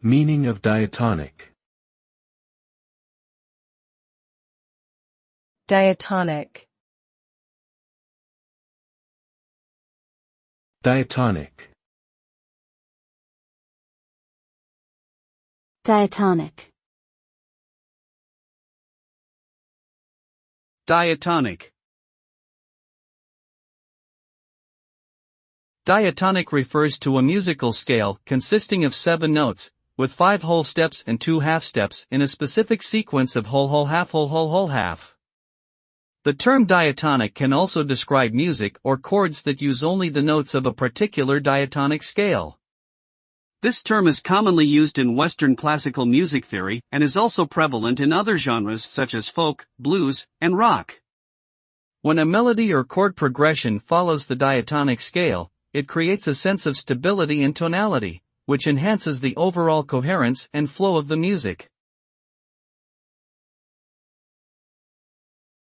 Meaning of diatonic. Diatonic. Diatonic. Diatonic. Diatonic. Diatonic refers to a musical scale consisting of 7 notes, with 5 whole steps and 2 half steps in a specific sequence of whole whole half whole whole whole half. The term diatonic can also describe music or chords that use only the notes of a particular diatonic scale. This term is commonly used in Western classical music theory and is also prevalent in other genres such as folk, blues, and rock. When a melody or chord progression follows the diatonic scale, it creates a sense of stability and tonality, which enhances the overall coherence and flow of the music.